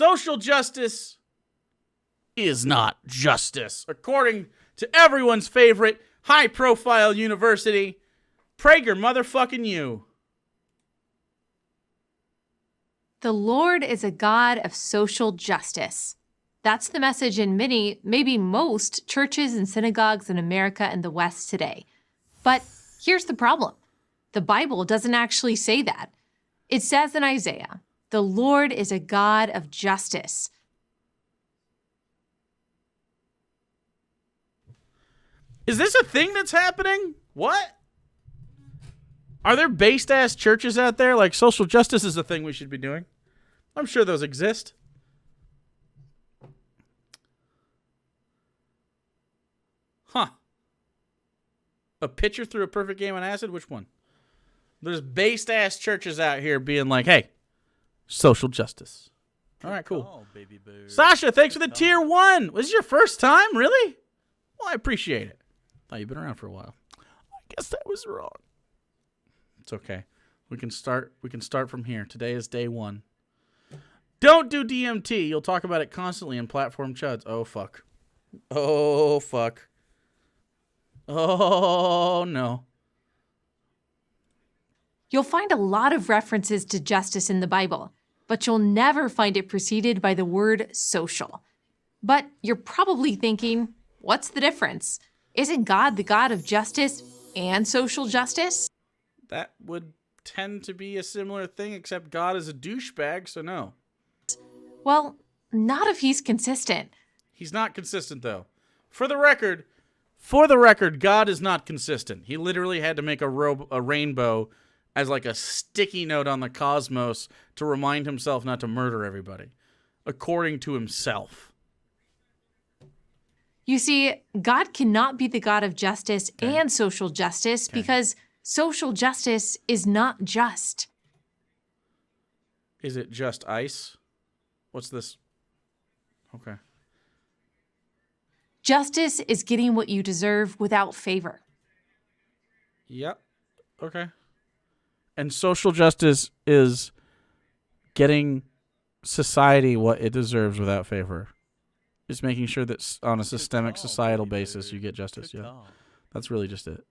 social justice is not justice, according to everyone's favorite high-profile university, PragerU. The Lord is a God of social justice. That's the message in many, maybe most, churches and synagogues in America and the West today. But here's the problem. The Bible doesn't actually say that. It says in Isaiah, the Lord is a God of justice. Is this a thing that's happening? What? Are there based-ass churches out there? Like, social justice is a thing we should be doing. I'm sure those exist. Huh. A pitcher threw a perfect game on acid? Which one? There's based-ass churches out here being like, hey, social justice. All right, cool. Baby boo. Sasha, thanks for the tier 1. Was this your first time? Really? Well, I appreciate it. Thought you've been around for a while. I guess that was wrong. It's okay. We can start from here. Today is day 1. Don't do DMT. You'll talk about it constantly in platform chuds. Oh, fuck. Oh, fuck. Oh, no. You'll find a lot of references to justice in the Bible, but you'll never find it preceded by the word social. But you're probably thinking, what's the difference? Isn't God the God of justice and social justice? That would tend to be a similar thing, except God is a douchebag, so no. Well, not if he's consistent. He's not consistent, though. For the record, God is not consistent. He literally had to make a rainbow as like a sticky note on the cosmos to remind himself not to murder everybody, according to himself. You see, God cannot be the God of justice and social justice because social justice is not just. Is it just ice? What's this? Okay. Justice is getting what you deserve without favor. Yep. Okay. And social justice is getting society what it deserves without favor. It's making sure that on a systemic societal basis you get justice. Yeah. That's really just it.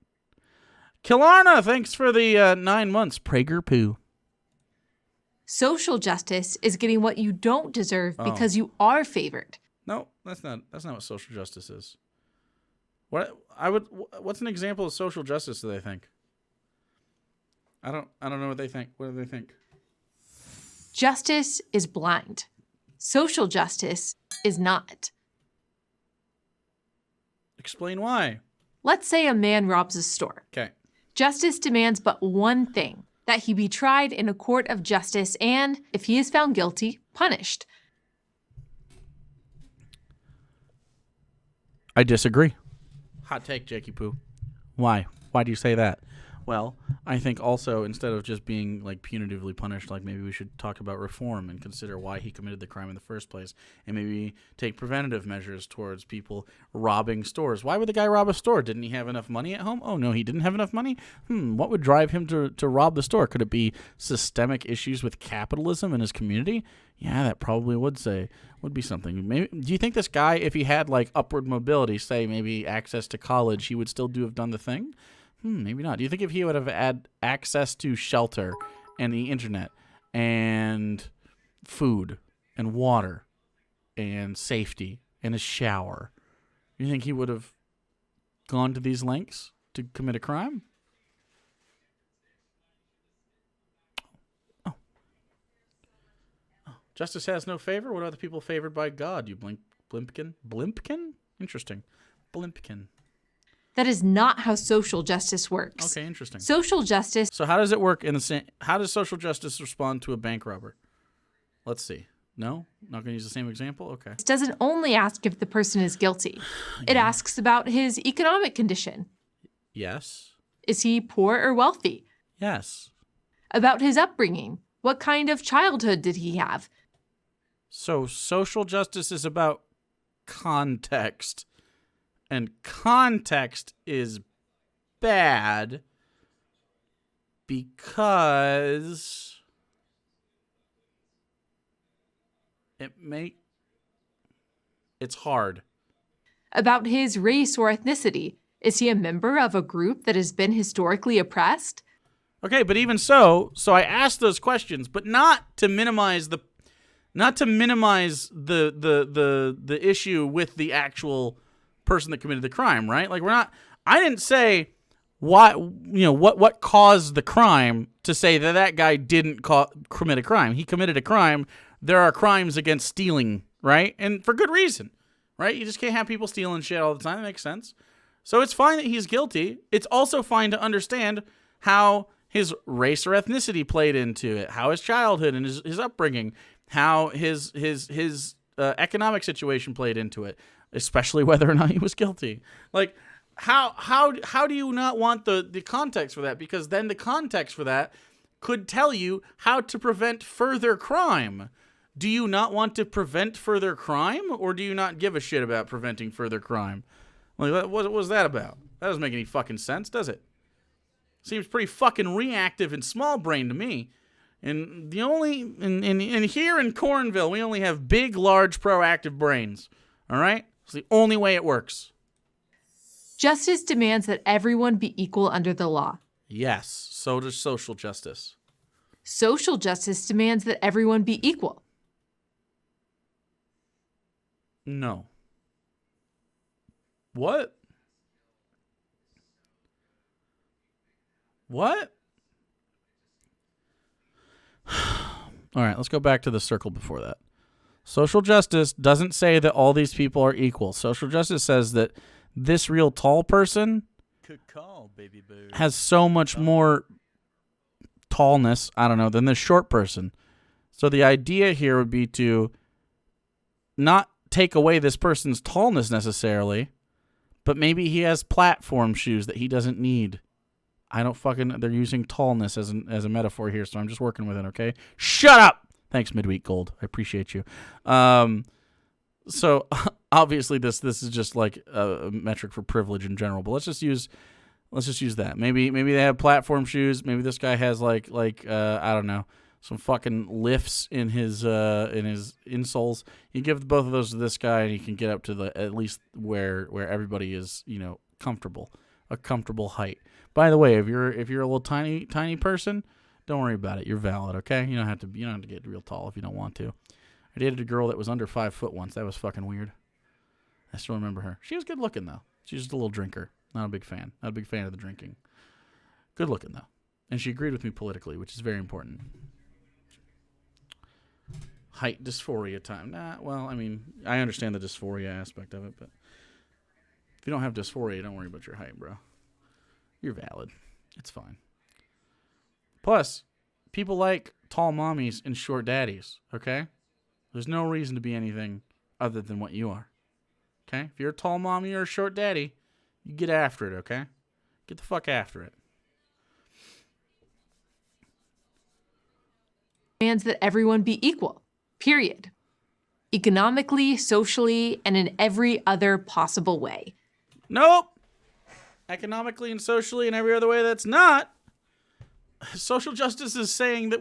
Kilarna, thanks for the 9 months. PragerU. Social justice is getting what you don't deserve because you are favored. No, that's not what social justice is. What's an example of social justice do they think? I don't know what they think. What do they think? Justice is blind. Social justice is not. Explain why. Let's say a man robs a store. Okay. Justice demands but one thing, that he be tried in a court of justice and, if he is found guilty, punished. I disagree. Hot take, Jakey Poo. Why? Why do you say that? Well, I think also instead of just being like punitively punished, like maybe we should talk about reform and consider why he committed the crime in the first place, and maybe take preventative measures towards people robbing stores. Why would the guy rob a store? Didn't he have enough money at home? Oh no, he didn't have enough money? What would drive him to rob the store? Could it be systemic issues with capitalism in his community? Yeah, that probably would be something. Maybe, do you think this guy, if he had like upward mobility, say maybe access to college, he would still have done the thing? Maybe not. Do you think if he would have had access to shelter and the internet and food and water and safety and a shower, you think he would have gone to these lengths to commit a crime? Oh. Justice has no favor? What are the people favored by God, you Blimpkin? Blimpkin? Interesting. Blimpkin. That is not how social justice works. Okay, interesting. Social justice... So how does it work in the same... How does social justice respond to a bank robber? Let's see. No? Not going to use the same example? Okay. It doesn't only ask if the person is guilty. It asks about his economic condition. Yes. Is he poor or wealthy? Yes. About his upbringing. What kind of childhood did he have? So social justice is about context. And context is bad because It's hard. About his race or ethnicity. Is he a member of a group that has been historically oppressed? Okay, but even so I asked those questions, but not to minimize the issue with the actual person that committed the crime, right? Like I didn't say what caused the crime to say that guy didn't commit a crime. He committed a crime. There are crimes against stealing, right? And for good reason, right? You just can't have people stealing shit all the time. That makes sense. So it's fine that he's guilty. It's also fine to understand how his race or ethnicity played into it, how his childhood and his upbringing, how his economic situation played into it, especially whether or not he was guilty. Like, how do you not want the context for that? Because then the context for that could tell you how to prevent further crime. Do you not want to prevent further crime, or do you not give a shit about preventing further crime? Like, what was that about? That doesn't make any fucking sense, does it? Seems pretty fucking reactive and small brain to me. And the only in here in Cornville, we only have big, large, proactive brains. All right? It's the only way it works. Justice demands that everyone be equal under the law. Yes, so does social justice. Social justice demands that everyone be equal. No. What? What? All right, let's go back to the circle before that. Social justice doesn't say that all these people are equal. Social justice says that this real tall person Good call, baby boo. has so much more tallness, I don't know, than this short person. So the idea here would be to not take away this person's tallness necessarily, but maybe he has platform shoes that he doesn't need. They're using tallness as a metaphor here, so I'm just working with it, okay? Shut up! Thanks, Midweek Gold. I appreciate you. So obviously this is just like a metric for privilege in general, but let's just use that. Maybe they have platform shoes. Maybe this guy has like I don't know, some fucking lifts in his insoles. You give both of those to this guy, and he can get up to at least where everybody is, comfortable, a comfortable height. By the way, if you're a little tiny person, don't worry about it. You're valid, okay? You don't have to get real tall if you don't want to. I dated a girl that was under 5 foot once. That was fucking weird. I still remember her. She was good looking though. She's just a little drinker. Not a big fan. Not a big fan of the drinking. Good looking though, and she agreed with me politically, which is very important. Height dysphoria time. Well, I mean, I understand the dysphoria aspect of it, but if you don't have dysphoria, don't worry about your height, bro. You're valid. It's fine. Plus, people like tall mommies and short daddies, okay? There's no reason to be anything other than what you are, okay? If you're a tall mommy or a short daddy, you get after it, okay? Get the fuck after it. Demands that everyone be equal, period. Economically, socially, and in every other possible way. Nope. Economically and socially and every other way that's not. Social justice is saying that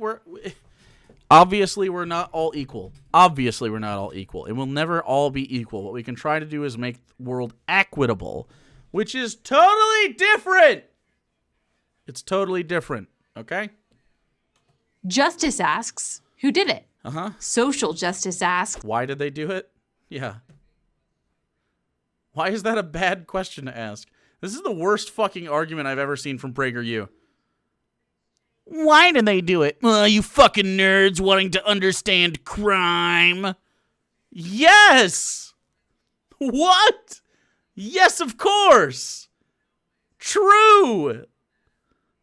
obviously we're not all equal. Obviously we're not all equal. And we'll never all be equal. What we can try to do is make the world equitable, which is totally different. It's totally different, okay? Justice asks, who did it? Uh-huh. Social justice asks, why did they do it? Yeah. Why is that a bad question to ask? This is the worst fucking argument I've ever seen from PragerU. Why did they do it? You fucking nerds wanting to understand crime. Yes! What? Yes, of course. True.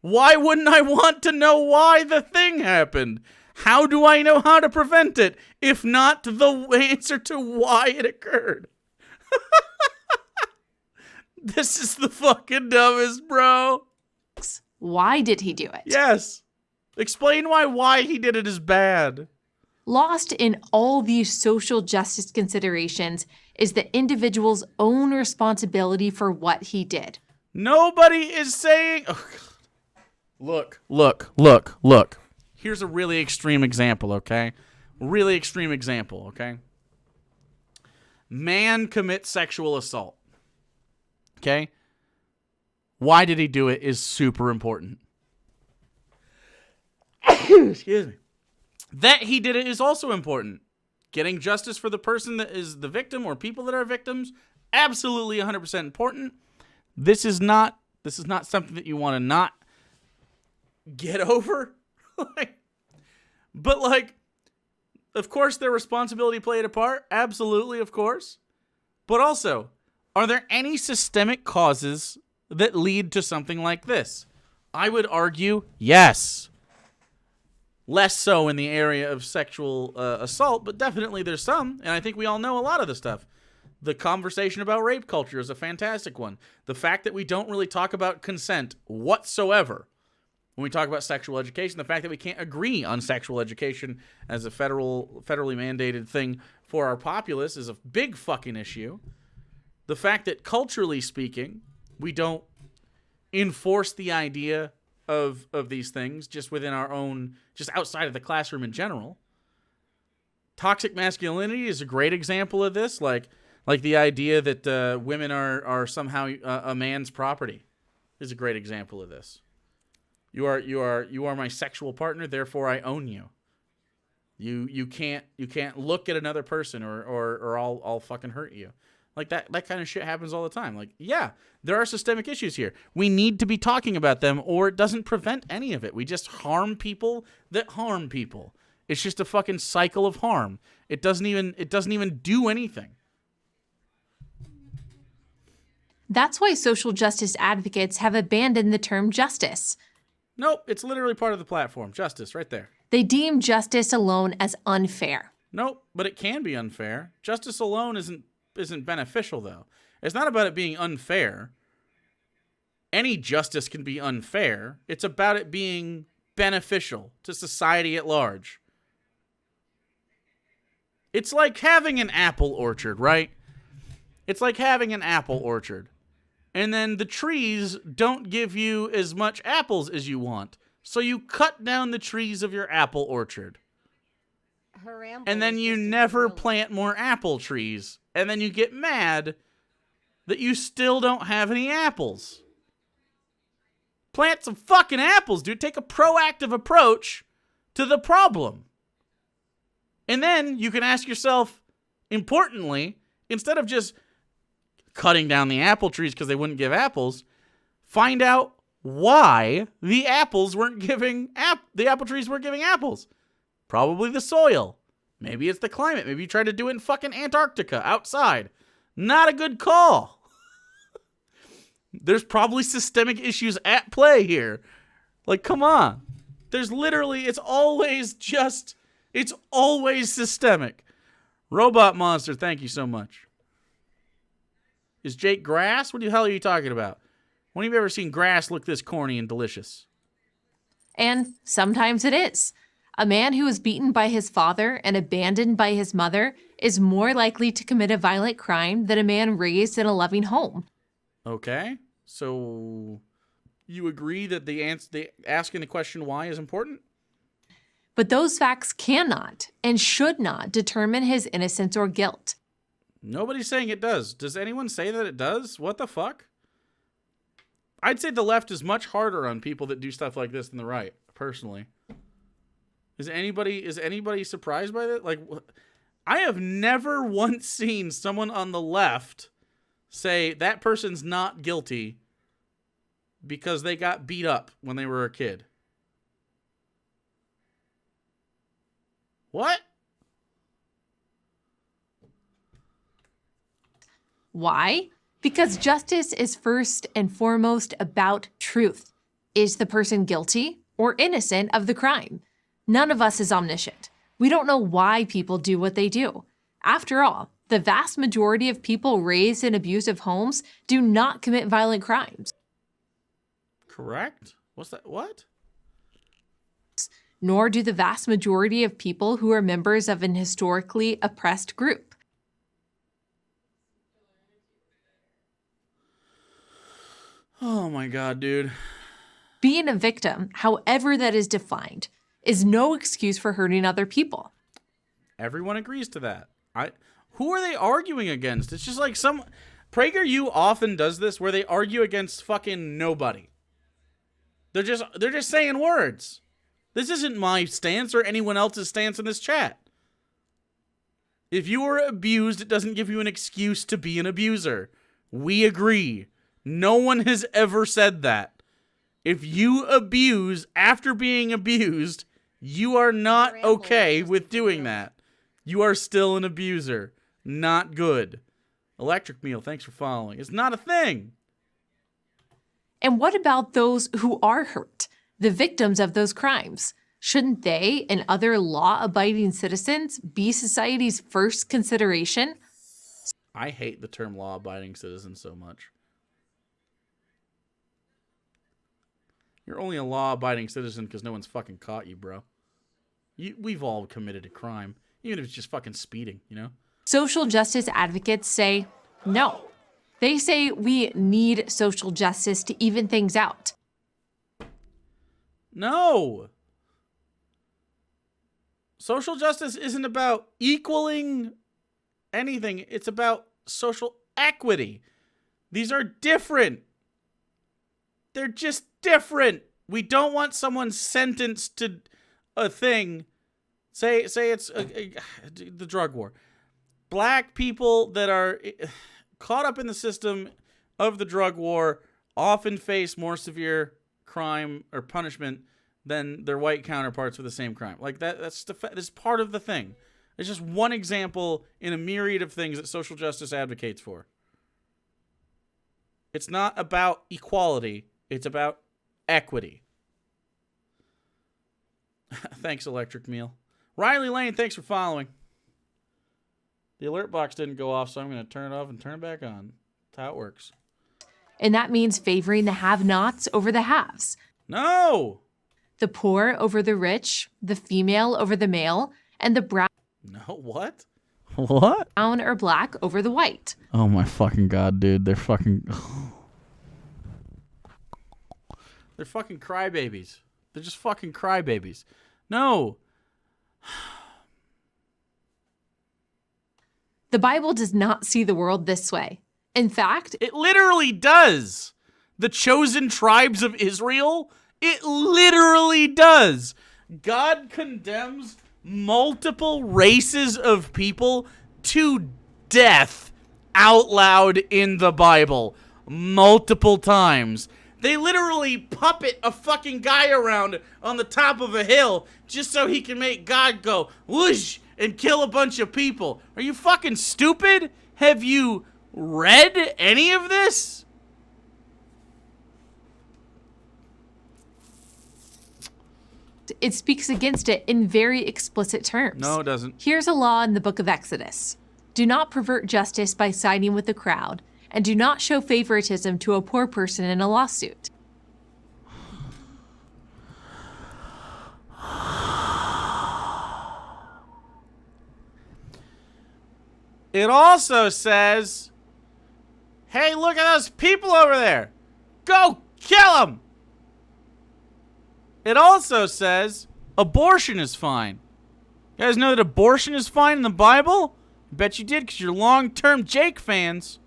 Why wouldn't I want to know why the thing happened? How do I know how to prevent it, if not the answer to why it occurred? This is the fucking dumbest, bro. why did he do it? Yes. Explain why he did it is bad. Lost in all these social justice considerations is the individual's own responsibility for what he did. Nobody is saying... Oh, God. Look. Here's a really extreme example, okay? Really extreme example, okay? Man commits sexual assault. Okay? Why did he do it is super important. Excuse me. That he did it is also important. Getting justice for the person that is the victim or people that are victims, absolutely 100% important. This is not something that you want to not get over. But of course their responsibility played a part. Absolutely, of course. But also, are there any systemic causes that lead to something like this? I would argue yes. Less so in the area of sexual assault, but definitely there's some, and I think we all know a lot of the stuff. The conversation about rape culture is a fantastic one. The fact that we don't really talk about consent whatsoever when we talk about sexual education, the fact that we can't agree on sexual education as a federally mandated thing for our populace is a big fucking issue. The fact that culturally speaking, we don't enforce the idea of these things just within our own, just outside of the classroom in general. Toxic masculinity is a great example of this, like the idea that women are somehow a man's property is a great example of this. You are my sexual partner, therefore I own you. You can't look at another person or I'll fucking hurt you. Like that kind of shit happens all the time. Like, yeah, there are systemic issues here. We need to be talking about them, or it doesn't prevent any of it. We just harm people that harm people. It's just a fucking cycle of harm. It doesn't even do anything. That's why social justice advocates have abandoned the term justice. Nope, it's literally part of the platform. Justice, right there. They deem justice alone as unfair. Nope, but it can be unfair. Justice alone isn't beneficial, though. It's not about it being unfair. Any justice can be unfair. It's about it being beneficial to society at large. It's like having an apple orchard, right? It's like having an apple orchard. And then the trees don't give you as much apples as you want. So you cut down the trees of your apple orchard. And then you never plant more apple trees. And then you get mad that you still don't have any apples. Plant some fucking apples, dude. Take a proactive approach to the problem. And then you can ask yourself, importantly, instead of just cutting down the apple trees because they wouldn't give apples, find out why the apple trees weren't giving apples. Probably the soil. Maybe it's the climate. Maybe you tried to do it in fucking Antarctica outside. Not a good call. There's probably systemic issues at play here. Like, come on. There's literally, it's always systemic. Robot Monster, thank you so much. Is Jake grass? What the hell are you talking about? When have you ever seen grass look this corny and delicious? And sometimes it is. A man who was beaten by his father and abandoned by his mother is more likely to commit a violent crime than a man raised in a loving home. Okay, so you agree that the asking the question why is important? But those facts cannot and should not determine his innocence or guilt. Nobody's saying it does. Does anyone say that it does? What the fuck? I'd say the left is much harder on people that do stuff like this than the right, personally. Is anybody surprised by that? Like, I have never once seen someone on the left say that person's not guilty because they got beat up when they were a kid. What? Why? Because justice is first and foremost about truth. Is the person guilty or innocent of the crime? None of us is omniscient. We don't know why people do what they do. After all, the vast majority of people raised in abusive homes do not commit violent crimes. Correct? What's that? What? Nor do the vast majority of people who are members of an historically oppressed group. Oh my God, dude. Being a victim, however that is defined, is no excuse for hurting other people. Everyone agrees to that. Who are they arguing against? It's just like PragerU often does this where they argue against fucking nobody. They're just saying words. This isn't my stance or anyone else's stance in this chat. If you were abused, it doesn't give you an excuse to be an abuser. We agree. No one has ever said that. If you abuse after being abused, you are not okay with doing that. You are still an abuser. Not good. Electric Meal, thanks for following. It's not a thing. And what about those who are hurt, the victims of those crimes? Shouldn't they and other law-abiding citizens be society's first consideration? I hate the term law-abiding citizen so much. You're only a law-abiding citizen because no one's fucking caught you, bro. We've all committed a crime, even if it's just fucking speeding, you know? Social justice advocates say no. They say we need social justice to even things out. No. Social justice isn't about equaling anything. It's about social equity. These are different. They're just different. We don't want someone sentenced to a thing. Say it's the drug war. Black people that are caught up in the system of the drug war often face more severe crime or punishment than their white counterparts for the same crime. Like that's part of the thing. It's just one example in a myriad of things that social justice advocates for. It's not about equality. It's about equity. Thanks, Electric Meal. Riley Lane, thanks for following. The alert box didn't go off, so I'm going to turn it off and turn it back on. That's how it works. And that means favoring the have-nots over the haves. No! The poor over the rich, the female over the male, and the brown No, what? What? or black over the white. Oh my fucking god, dude. They're fucking... They're fucking crybabies. They're just fucking crybabies. No. The Bible does not see the world this way. In fact, It literally does. The chosen tribes of Israel, it literally does. God condemns multiple races of people to death out loud in the Bible multiple times. They literally puppet a fucking guy around on the top of a hill just so he can make God go whoosh and kill a bunch of people. Are you fucking stupid? Have you read any of this? it speaks against it in very explicit terms. No, it doesn't. Here's a law in the book of Exodus. Do not pervert justice by siding with the crowd, and do not show favoritism to a poor person in a lawsuit. It also says, hey, look at those people over there. Go kill them. It also says abortion is fine. You guys know that abortion is fine in the Bible? I bet you did because you're long-term Jake fans.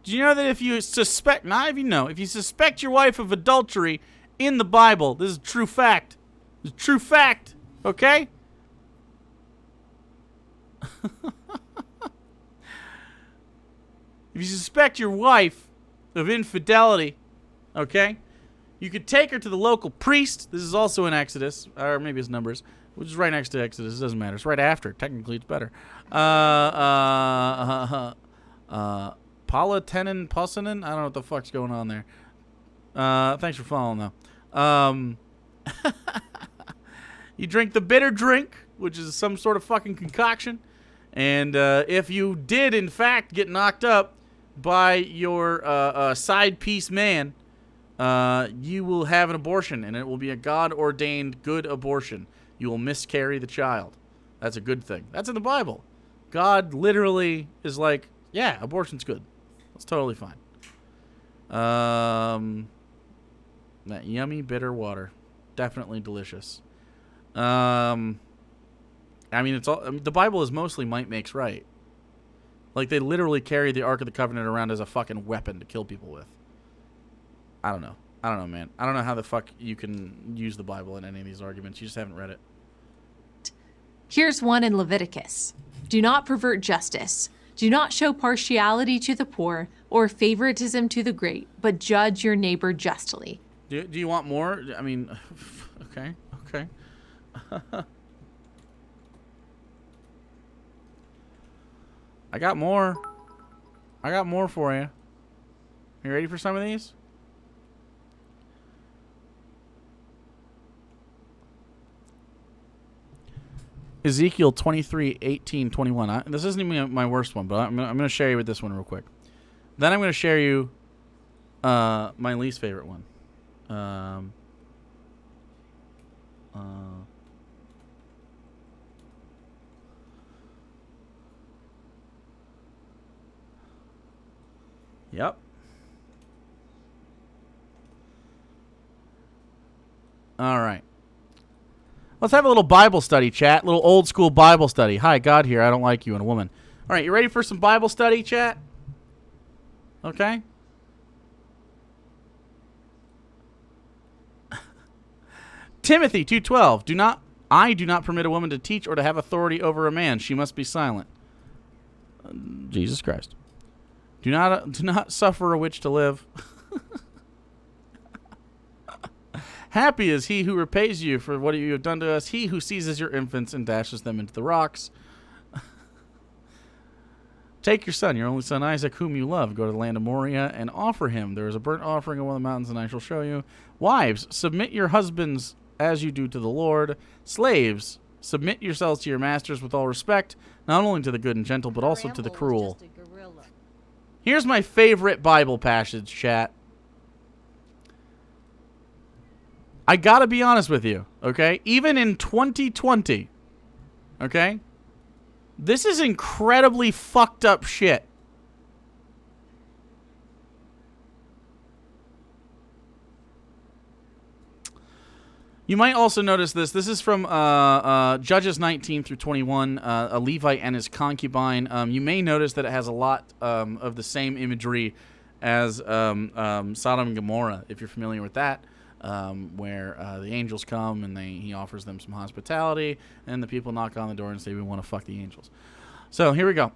Do you know that if you suspect, not if you know, if you suspect your wife of adultery in the Bible, this is a true fact. It's a true fact, okay? If you suspect your wife of infidelity, okay, you could take her to the local priest. This is also in Exodus, or maybe it's Numbers, which is right next to Exodus. It doesn't matter. It's right after. Technically, it's better. Palatenen, Pussanen? I don't know what the fuck's going on there. Thanks for following, though. You drink the bitter drink, which is some sort of fucking concoction. And if you did, in fact, get knocked up by your side piece man, you will have an abortion, and it will be a God-ordained good abortion. You will miscarry the child. That's a good thing. That's in the Bible. God literally is like, yeah, abortion's good. That's totally fine. That yummy bitter water. Definitely delicious. I mean, it's all the Bible is mostly might makes right. Like, they literally carry the Ark of the Covenant around as a fucking weapon to kill people with. I don't know, man. I don't know how the fuck you can use the Bible in any of these arguments. You just haven't read it. Here's one in Leviticus. Do not pervert justice. Do not show partiality to the poor or favoritism to the great, but judge your neighbor justly. Do you want more? I mean, okay. I got more for you. You ready for some of these? Ezekiel 23, 18, 21. This isn't even my worst one, but I'm going to share you with this one real quick. Then I'm going to share you my least favorite one. Yep. All right. Let's have a little Bible study, chat. Little old school Bible study. Hi, God here. I don't like you and a woman. All right, you ready for some Bible study, chat? Okay. Timothy 2:12. I do not permit a woman to teach or to have authority over a man. She must be silent. Jesus Christ. Do not suffer a witch to live. Happy is he who repays you for what you have done to us, he who seizes your infants and dashes them into the rocks. Take your son, your only son Isaac, whom you love, go to the land of Moriah and offer him. There is a burnt offering on one of the mountains, and I shall show you. Wives, submit your husbands as you do to the Lord. Slaves, submit yourselves to your masters with all respect, not only to the good and gentle, but also to the cruel. Here's my favorite Bible passage, chat. I gotta be honest with you, okay? Even in 2020, okay? This is incredibly fucked up shit. You might also notice this. This is from Judges 19 through 21, a Levite and his concubine. You may notice that it has a lot of the same imagery as Sodom and Gomorrah, if you're familiar with that. Where the angels come and he offers them some hospitality, and the people knock on the door and say, we want to fuck the angels. So here we go.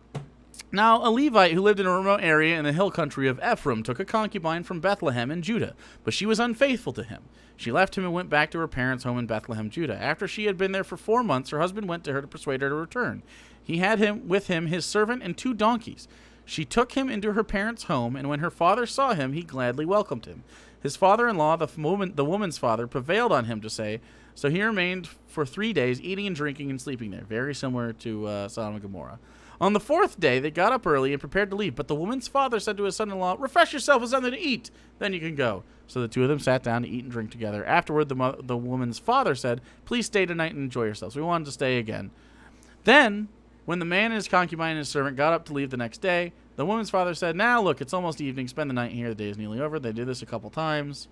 Now, a Levite who lived in a remote area in the hill country of Ephraim took a concubine from Bethlehem in Judah, but she was unfaithful to him. She left him and went back to her parents' home in Bethlehem, Judah. After she had been there for 4 months, her husband went to her to persuade her to return. He had with him his servant and 2 donkeys. She took him into her parents' home, and when her father saw him, he gladly welcomed him. His father-in-law, the woman's father, prevailed on him to say, so he remained for 3 days, eating and drinking and sleeping there, very similar to Sodom and Gomorrah. On the 4th day, they got up early and prepared to leave, but the woman's father said to his son-in-law, refresh yourself with something to eat, then you can go. So the 2 of them sat down to eat and drink together. Afterward, the woman's father said, please stay tonight and enjoy yourselves. We wanted to stay again. Then, when the man and his concubine and his servant got up to leave the next day, the woman's father said, now look, it's almost evening. Spend the night here. The day is nearly over. They did this a couple times.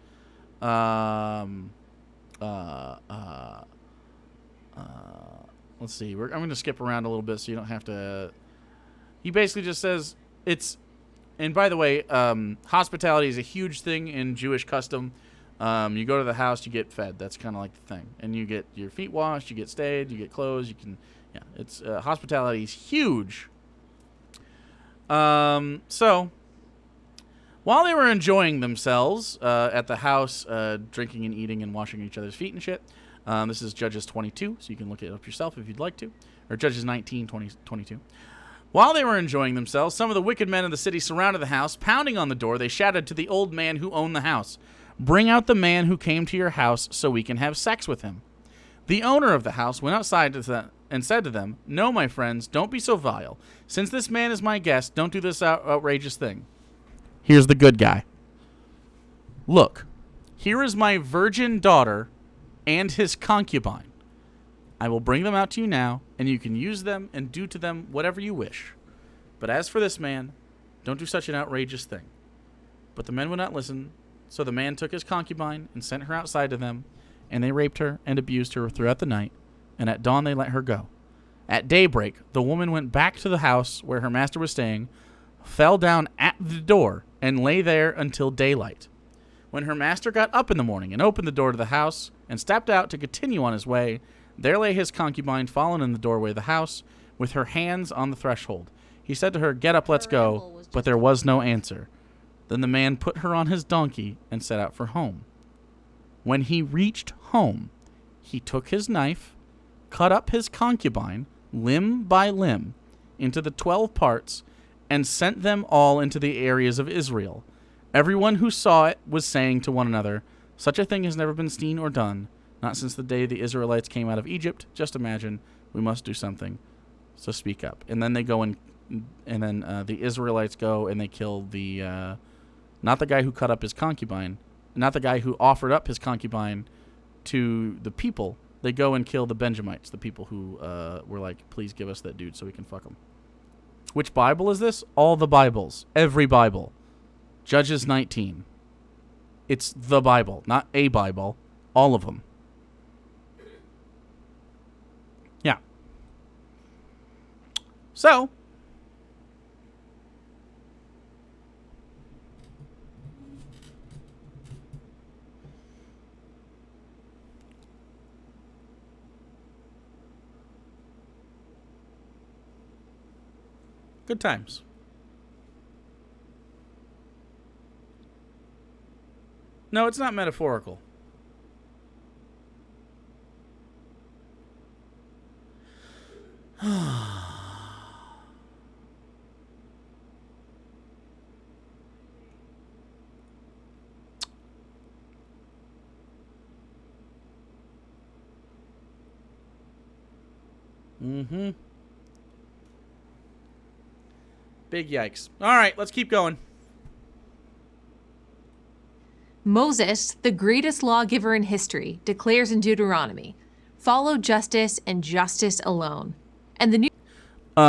Let's see. I'm going to skip around a little bit so you don't have to. He basically just says it's. And by the way, hospitality is a huge thing in Jewish custom. You go to the house, you get fed. That's kind of like the thing. And you get your feet washed, you get stayed, you get clothes. You can, yeah. It's hospitality is huge. So, while they were enjoying themselves at the house, drinking and eating and washing each other's feet and shit, this is Judges 22, so you can look it up yourself if you'd like to, or Judges 19, 22. While they were enjoying themselves, some of the wicked men of the city surrounded the house. Pounding on the door, they shouted to the old man who owned the house, bring out the man who came to your house so we can have sex with him. The owner of the house went outside and said to them, no, my friends, don't be so vile. Since this man is my guest, don't do this outrageous thing. Here's the good guy. Look, here is my virgin daughter and his concubine. I will bring them out to you now, and you can use them and do to them whatever you wish. But as for this man, don't do such an outrageous thing. But the men would not listen, so the man took his concubine and sent her outside to them, and they raped her and abused her throughout the night, and at dawn they let her go. At daybreak, the woman went back to the house where her master was staying, fell down at the door, and lay there until daylight. When her master got up in the morning and opened the door to the house and stepped out to continue on his way, there lay his concubine fallen in the doorway of the house, with her hands on the threshold. He said to her, "Get up, let's go," but there was no answer. Then the man put her on his donkey and set out for home. When he reached home, he took his knife, cut up his concubine, limb by limb, into the 12 parts, and sent them all into the areas of Israel. Everyone who saw it was saying to one another, "Such a thing has never been seen or done, not since the day the Israelites came out of Egypt. Just imagine. We must do something. So speak up." And then they go and then the Israelites go and they kill the not the guy who cut up his concubine, not the guy who offered up his concubine to the people. They go and kill the Benjamites, the people who were like, "Please give us that dude so we can fuck him." Which Bible is this? All the Bibles. Every Bible. Judges 19. It's the Bible, not a Bible. All of them. Yeah. So, good times. No, it's not metaphorical. Mm-hmm. Big yikes. All right, let's keep going. Moses, the greatest lawgiver in history, declares in Deuteronomy, "Follow justice and justice alone." And the new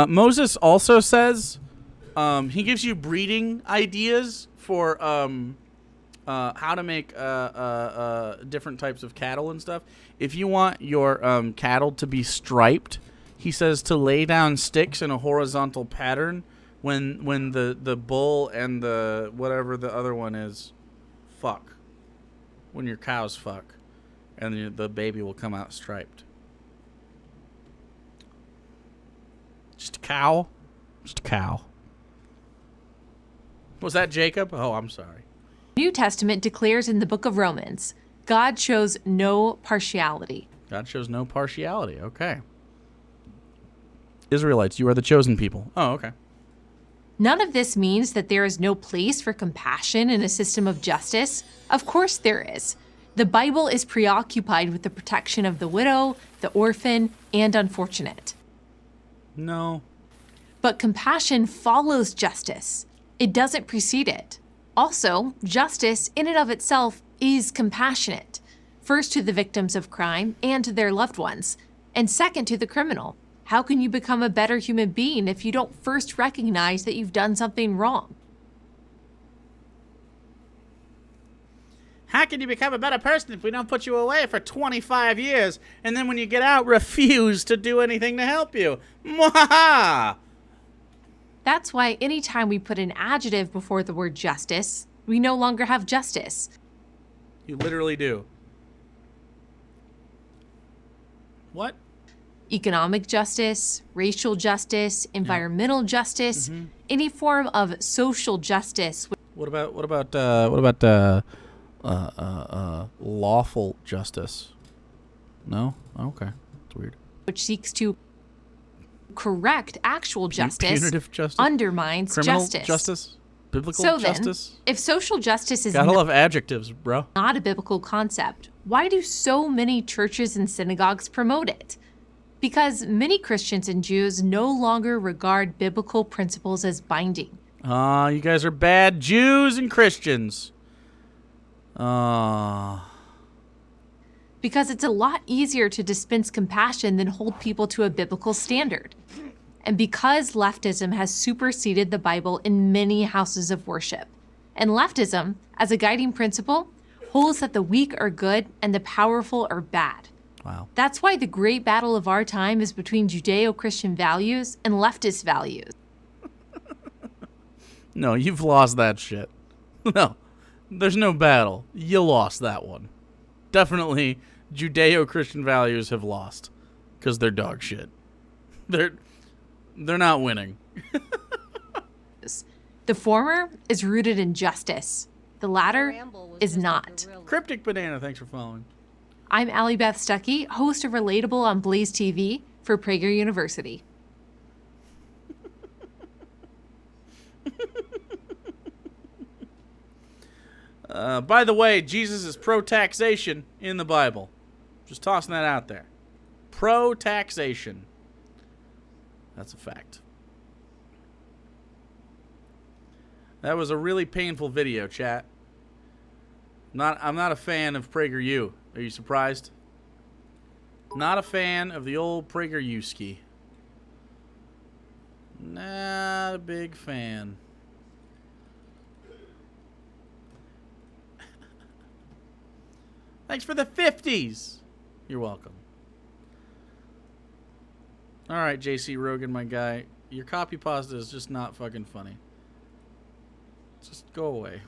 Moses also says he gives you breeding ideas for how to make different types of cattle and stuff. If you want your cattle to be striped, he says to lay down sticks in a horizontal pattern when the bull and the whatever the other one is fuck. When your cows fuck. And the baby will come out striped. Just a cow? Just a cow. Was that Jacob? Oh, I'm sorry. New Testament declares in the book of Romans, God shows no partiality. God shows no partiality. Okay. Israelites, you are the chosen people. Oh, okay. None of this means that there is no place for compassion in a system of justice. Of course there is. The Bible is preoccupied with the protection of the widow, the orphan, and unfortunate. No. But compassion follows justice. It doesn't precede it. Also, justice in and of itself is compassionate. First to the victims of crime and to their loved ones, and second to the criminal. How can you become a better human being if you don't first recognize that you've done something wrong? How can you become a better person if we don't put you away for 25 years and then when you get out refuse to do anything to help you? Mwahaha! That's why anytime we put an adjective before the word justice, we no longer have justice. You literally do. What? Economic justice, racial justice, environmental justice, any form of social justice. What about lawful justice? No? Okay. It's weird. Which seeks to correct actual justice, punitive justice, undermines criminal justice. justice, biblical So justice. Then, if social justice is Gotta love adjectives, bro. not a biblical concept, why do so many churches and synagogues promote it? Because many Christians and Jews no longer regard biblical principles as binding. You guys are bad Jews and Christians. Because it's a lot easier to dispense compassion than hold people to a biblical standard. And because leftism has superseded the Bible in many houses of worship. And leftism, as a guiding principle, holds that the weak are good and the powerful are bad. Wow. That's why the great battle of our time is between Judeo-Christian values and leftist values. No, you've lost that shit. No, there's no battle. You lost that one. Definitely, Judeo-Christian values have lost because they're dog shit. They're not winning. The former is rooted in justice. The latter is not. Cryptic Banana, thanks for following. I'm Allie Beth Stuckey, host of Relatable on Blaze TV for Prager University. By the way, Jesus is pro-taxation in the Bible. Just tossing that out there. Pro-taxation. That's a fact. That was a really painful video, chat. I'm not a fan of PragerU. Are you surprised? Not a fan of the old PragerU ski. Not a big fan. Thanks for the 50s. You're welcome. All right, JC Rogan, my guy. Your copy pasta is just not fucking funny. Just go away.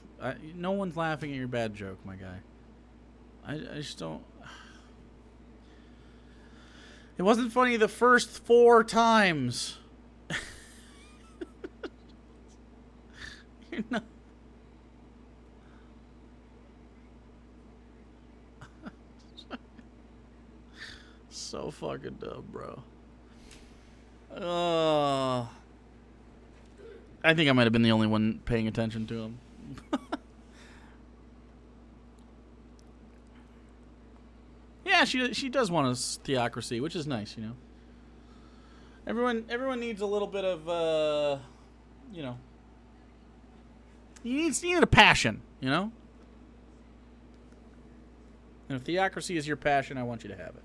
No one's laughing at your bad joke, my guy. I just don't... It wasn't funny the first 4 times. You're not... So fucking dumb, bro. I think I might have been the only one paying attention to him. Yeah, she does want a theocracy, which is nice, you know. Everyone needs a little bit of you know. You need a passion, you know. And if theocracy is your passion, I want you to have it.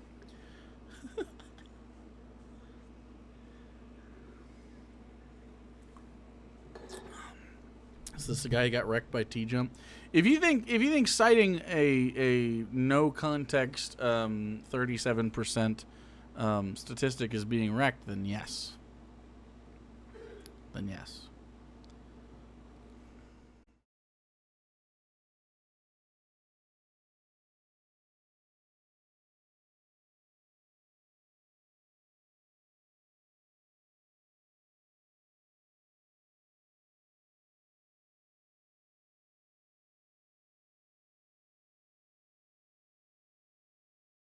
Is this the guy who got wrecked by T-Jump? If you think citing a no context 37% statistic is being wrecked, then yes. Then yes.